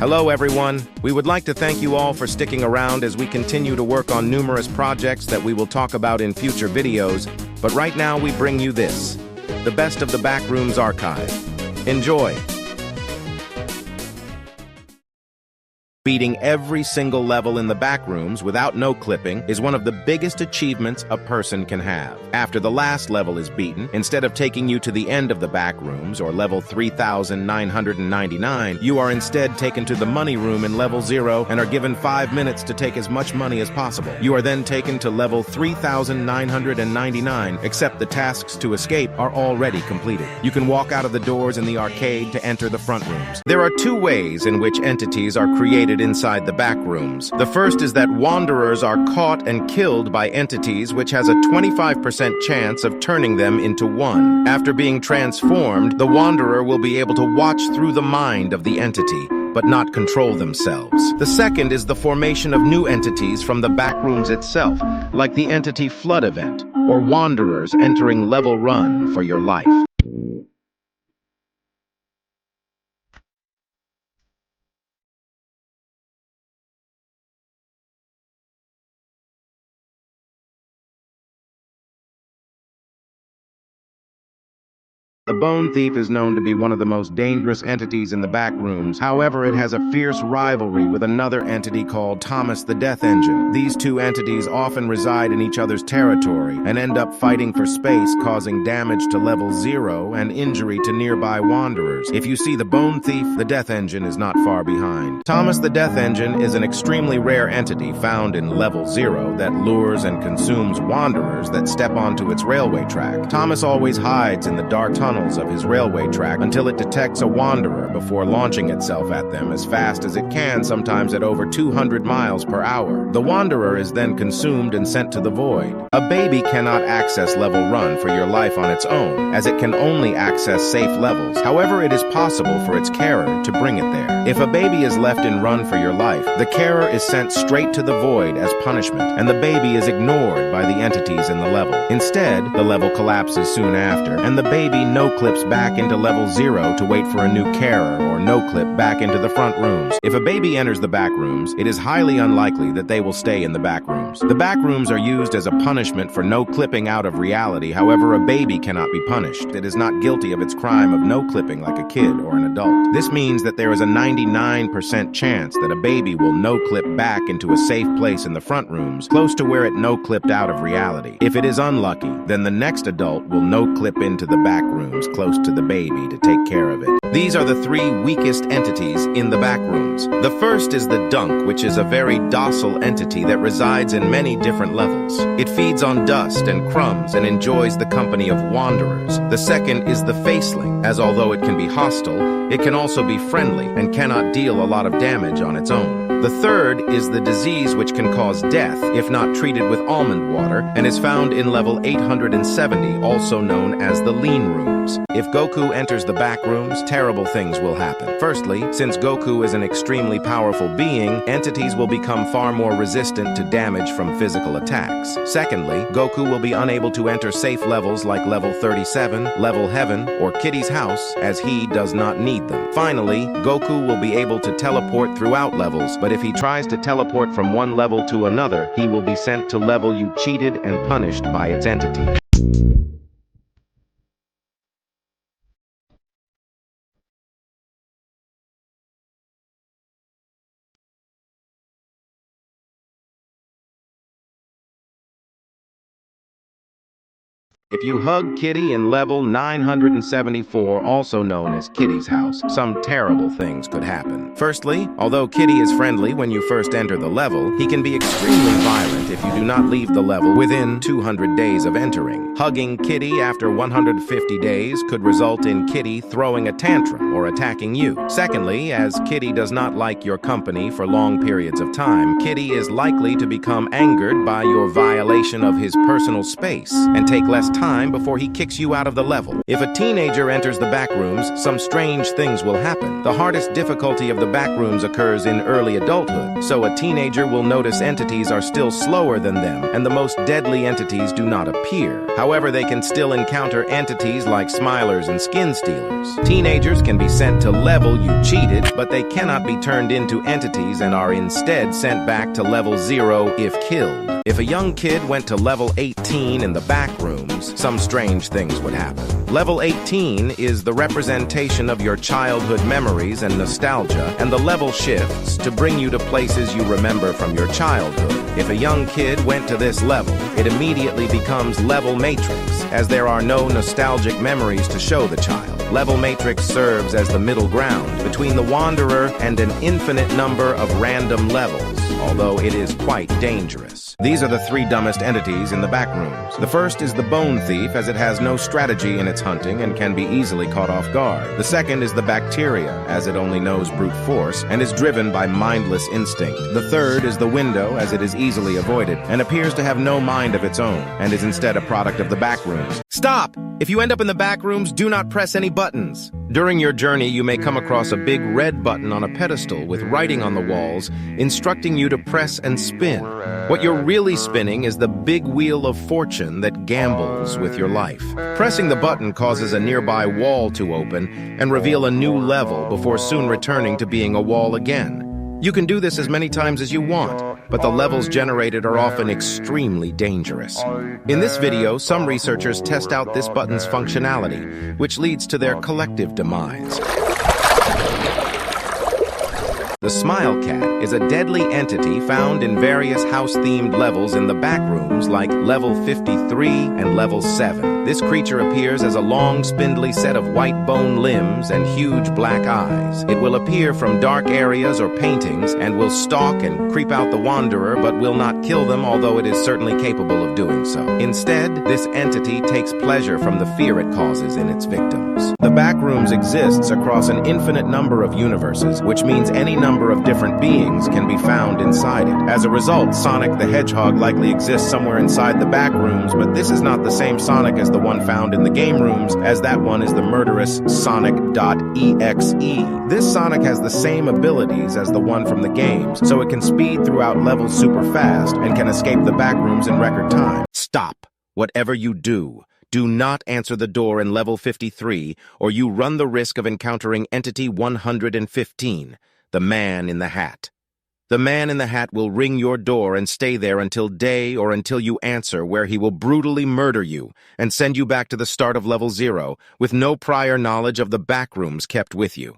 Hello everyone, we would like to thank you all for sticking around as we continue to work on numerous projects that we will talk about in future videos, but right now we bring you this, the best of the Backrooms archive. Enjoy! Beating every single level in the Backrooms without no clipping is one of the biggest achievements a person can have. After the last level is beaten, instead of taking you to the end of the Backrooms, or level 3,999, you are instead taken to the money room in level 0 and are given 5 minutes to take as much money as possible. You are then taken to level 3,999, except the tasks to escape are already completed. You can walk out of the doors in the arcade to enter the front rooms. There are two ways in which entities are created inside the Backrooms. The first is that wanderers are caught and killed by entities which has a 25% chance of turning them into one. After being transformed, the wanderer will be able to watch through the mind of the entity, but not control themselves. The second is the formation of new entities from the Backrooms itself, like the entity flood event, or wanderers entering level run for your life. The Bone Thief is known to be one of the most dangerous entities in the Backrooms. However, it has a fierce rivalry with another entity called Thomas the Death Engine. These two entities often reside in each other's territory and end up fighting for space, causing damage to level 0 and injury to nearby wanderers. If you see the Bone Thief, the Death Engine is not far behind. Thomas the Death Engine is an extremely rare entity found in level 0 that lures and consumes wanderers that step onto its railway track. Thomas always hides in the dark tunnels of his railway track until it detects a wanderer before launching itself at them as fast as it can, sometimes at over 200 miles per hour. The wanderer is then consumed and sent to the void. A baby cannot access level run for your life on its own, as it can only access safe levels. However, it is possible for its carer to bring it there. If a baby is left in run for your life, the carer is sent straight to the void as punishment, and the baby is ignored by the entities in the level. Instead, the level collapses soon after, and the baby no-clips back into level 0 to wait for a new carer, or no-clip back into the front rooms. If a baby enters the Backrooms, it is highly unlikely that they will stay in the Backrooms. The Backrooms are used as a punishment for no-clipping out of reality. However, a baby cannot be punished. It is not guilty of its crime of no-clipping like a kid or an adult. This means that there is a 99% chance that a baby will no-clip back into a safe place in the front rooms, close to where it no-clipped out of reality. If it is unlucky, then the next adult will no-clip into the Backrooms close to the baby to take care of it. These are the three weakest entities in the Backrooms. The first is the Dunk, which is a very docile entity that resides in many different levels. It feeds on dust and crumbs and enjoys the company of wanderers. The second is the Faceling, as although it can be hostile, it can also be friendly and cannot deal a lot of damage on its own. The third is the Disease, which can cause death if not treated with almond water, and is found in level 870, also known as the Lean Rooms. If Goku enters the Backrooms, terrible things will happen. Firstly, since Goku is an extremely powerful being, entities will become far more resistant to damage from physical attacks. Secondly, Goku will be unable to enter safe levels like level 37, level Heaven, or Kitty's house, as he does not need them. Finally, Goku will be able to teleport throughout levels, but if he tries to teleport from one level to another, he will be sent to level you cheated and punished by its entity. If you hug Kitty in level 974, also known as Kitty's house, some terrible things could happen. Firstly, although Kitty is friendly when you first enter the level, he can be extremely violent if you do not leave the level within 200 days of entering. Hugging Kitty after 150 days could result in Kitty throwing a tantrum or attacking you. Secondly, as Kitty does not like your company for long periods of time, Kitty is likely to become angered by your violation of his personal space and take less time before he kicks you out of the level. If a teenager enters the Backrooms, some strange things will happen. The hardest difficulty of the Backrooms occurs in early adulthood, so a teenager will notice entities are still slower than them, and the most deadly entities do not appear. However, they can still encounter entities like smilers and skin stealers. Teenagers can be sent to level you cheated, but they cannot be turned into entities and are instead sent back to level 0 if killed. If a young kid went to level 18 in the Backrooms, some strange things would happen. Level 18 is the representation of your childhood memories and nostalgia, and the level shifts to bring you to places you remember from your childhood. If a young kid went to this level, it immediately becomes level matrix, as there are no nostalgic memories to show the child. Level matrix serves as the middle ground between the wanderer and an infinite number of random levels, although it is quite dangerous. These are the 3 dumbest entities in the Backrooms. The first is the bone thief, as it has no strategy in its hunting and can be easily caught off guard. The second is the bacteria, as it only knows brute force and is driven by mindless instinct. The third is the window, as it is easily avoided and appears to have no mind of its own and is instead a product of the Backrooms. Stop! If you end up in the Backrooms, do not press any buttons. During your journey, you may come across a big red button on a pedestal with writing on the walls instructing you to press and spin. What you're really spinning is the big wheel of fortune that gambles with your life. Pressing the button causes a nearby wall to open and reveal a new level before soon returning to being a wall again. You can do this as many times as you want, but the levels generated are often extremely dangerous. In this video, some researchers test out this button's functionality, which leads to their collective demise. The Smile Cat is a deadly entity found in various house-themed levels in the Backrooms, like level 53 and level 7. This creature appears as a long, spindly set of white bone limbs and huge black eyes. It will appear from dark areas or paintings and will stalk and creep out the wanderer, but will not kill them, although it is certainly capable of doing so. Instead, this entity takes pleasure from the fear it causes in its victims. The Backrooms exists across an infinite number of universes, which means any number of different beings can be found inside it. As a result, Sonic the Hedgehog likely exists somewhere inside the Backrooms, but this is not the same Sonic as the one found in the game rooms, as that one is the murderous Sonic.exe. This Sonic has the same abilities as the one from the games, so it can speed throughout levels super fast and can escape the Backrooms in record time. Stop! Whatever you do, do not answer the door in level 53, or you run the risk of encountering Entity 115, the Man in the Hat. The Man in the Hat will ring your door and stay there until day or until you answer, where he will brutally murder you and send you back to the start of level 0 with no prior knowledge of the Backrooms kept with you.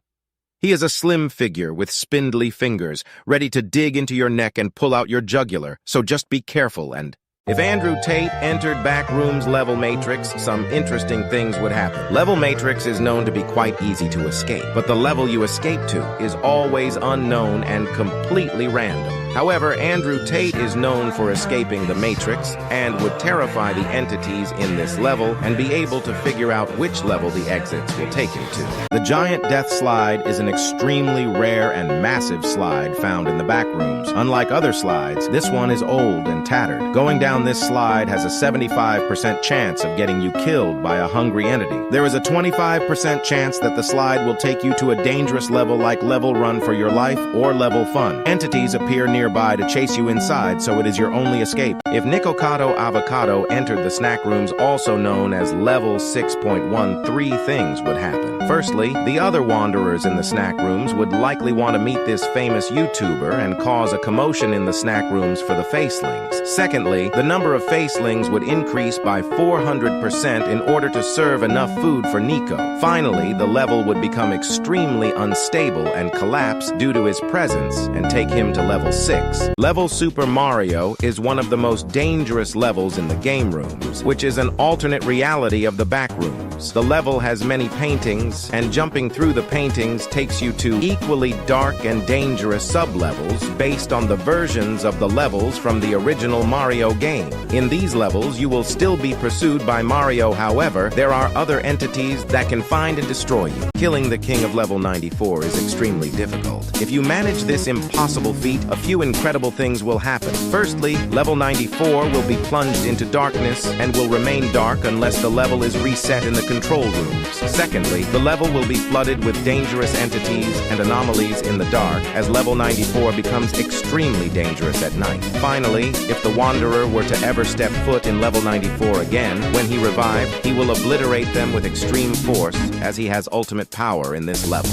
He is a slim figure with spindly fingers, ready to dig into your neck and pull out your jugular, so just be careful. And if Andrew Tate entered Backrooms level matrix, some interesting things would happen. Level matrix is known to be quite easy to escape, but the level you escape to is always unknown and completely random. However, Andrew Tate is known for escaping the matrix and would terrify the entities in this level and be able to figure out which level the exits will take him to. The Giant Death Slide is an extremely rare and massive slide found in the Backrooms. Unlike other slides, this one is old and tattered. Going down this slide has a 75% chance of getting you killed by a hungry entity. There is a 25% chance that the slide will take you to a dangerous level like Level Run for Your Life or Level Fun. Entities appear nearby to chase you inside, so it is your only escape. If Nikocado Avocado entered the snack rooms, also known as Level 6.1, 3 things would happen. Firstly, the other wanderers in the snack rooms would likely want to meet this famous YouTuber and cause a commotion in the snack rooms for the facelings. Secondly, the number of facelings would increase by 400% in order to serve enough food for Nico. Finally, the level would become extremely unstable and collapse due to his presence and take him to level 6. Level Super Mario is one of the most dangerous levels in the game rooms, which is an alternate reality of the Backrooms. The level has many paintings paintings, and jumping through the paintings takes you to equally dark and dangerous sub-levels based on the versions of the levels from the original Mario game. In these levels, you will still be pursued by Mario. However, there are other entities that can find and destroy you. Killing the king of level 94 is extremely difficult. If you manage this impossible feat, a few incredible things will happen. Firstly, level 94 will be plunged into darkness and will remain dark unless the level is reset in the control rooms. Secondly, the level will be flooded with dangerous entities and anomalies in the dark, as level 94 becomes extremely dangerous at night. Finally, if the Wanderer were to ever step foot in level 94 again, when he revived, he will obliterate them with extreme force, as he has ultimate power in this level.